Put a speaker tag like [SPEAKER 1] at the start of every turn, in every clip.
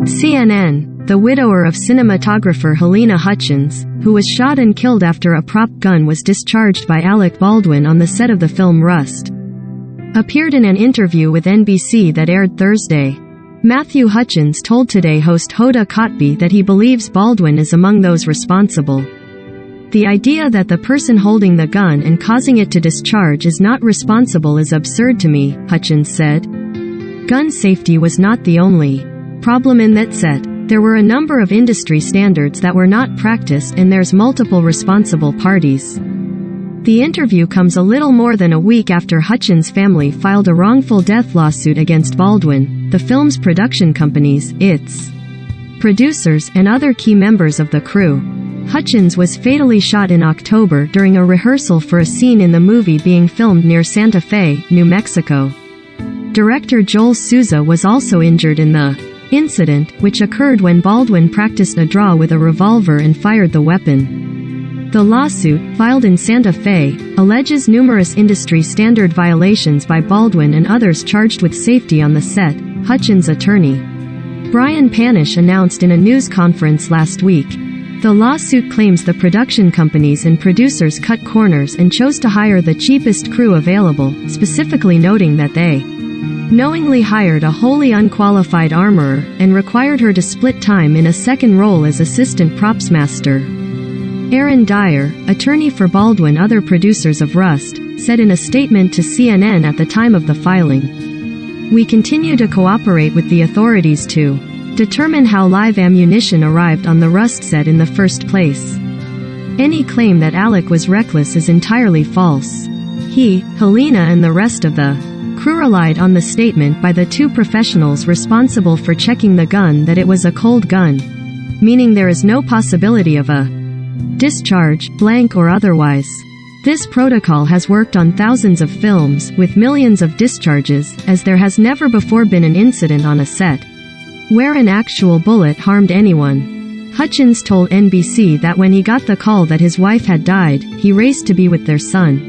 [SPEAKER 1] CNN, the widower of cinematographer Halyna Hutchins, who was shot and killed after a prop gun was discharged by Alec Baldwin on the set of the film Rust, appeared in an interview with NBC that aired Thursday. Matthew Hutchins told Today host Hoda Kotb that he believes Baldwin is among those responsible. The idea that the person holding the gun and causing it to discharge is not responsible is absurd to me, Hutchins said. Gun safety was not the only problem in that set. There were a number of industry standards that were not practiced, and there's multiple responsible parties. The interview comes a little more than a week after Hutchins' family filed a wrongful death lawsuit against Baldwin, the film's production companies, its producers, and other key members of the crew. Hutchins was fatally shot in October during a rehearsal for a scene in the movie being filmed near Santa Fe, New Mexico. Director Joel Souza was also injured in the incident, which occurred when Baldwin practiced a draw with a revolver and fired the weapon. The lawsuit, filed in Santa Fe, alleges numerous industry standard violations by Baldwin and others charged with safety on the set, Hutchins' attorney Brian Panish announced in a news conference last week. The lawsuit claims the production companies and producers cut corners and chose to hire the cheapest crew available, specifically noting that they knowingly hired a wholly unqualified armorer and required her to split time in a second role as assistant props master. Aaron Dyer, attorney for Baldwin and other producers of Rust, said in a statement to CNN at the time of the filing, "We continue to cooperate with the authorities to determine how live ammunition arrived on the Rust set in the first place. Any claim that Alec was reckless is entirely false. He, Halyna and the rest of the crew relied on the statement by the two professionals responsible for checking the gun that it was a cold gun, meaning there is no possibility of a discharge, blank or otherwise. This protocol has worked on thousands of films, with millions of discharges, as there has never before been an incident on a set where an actual bullet harmed anyone." Hutchins told NBC that when he got the call that his wife had died, he raced to be with their son.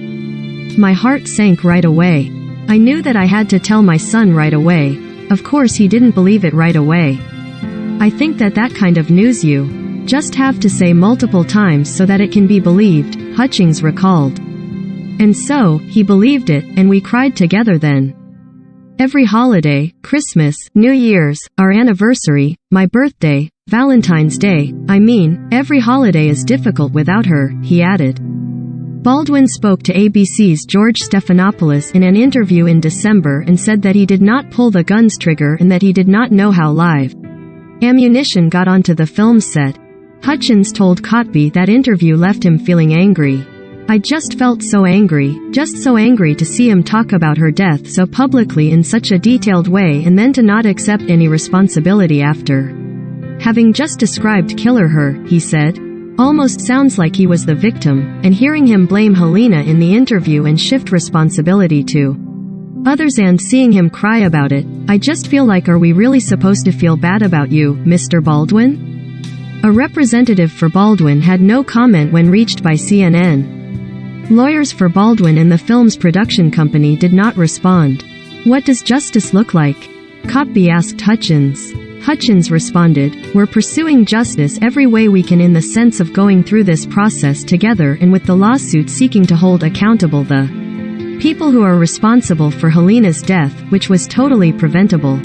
[SPEAKER 1] "My heart sank right away. I knew that I had to tell my son right away. Of course he didn't believe it right away. I think that kind of news you just have to say multiple times so that it can be believed," Hutchins recalled. "And so, he believed it, and we cried together then. Every holiday, Christmas, New Year's, our anniversary, my birthday, Valentine's Day, every holiday is difficult without her," he added. Baldwin spoke to ABC's George Stephanopoulos in an interview in December and said that he did not pull the gun's trigger and that he did not know how live ammunition got onto the film set. Hutchins told Kotb that interview left him feeling angry. "I just felt so angry to see him talk about her death so publicly in such a detailed way and then to not accept any responsibility after having just described killer her," he said. "Almost sounds like he was the victim, and hearing him blame Halyna in the interview and shift responsibility to others and seeing him cry about it, I just feel like, are we really supposed to feel bad about you, Mr. Baldwin?" A representative for Baldwin had no comment when reached by CNN. Lawyers for Baldwin and the film's production company did not respond. "What does justice look like?" Kotb asked Hutchins. Hutchins responded, "We're pursuing justice every way we can in the sense of going through this process together and with the lawsuit seeking to hold accountable the people who are responsible for Halyna's death, which was totally preventable."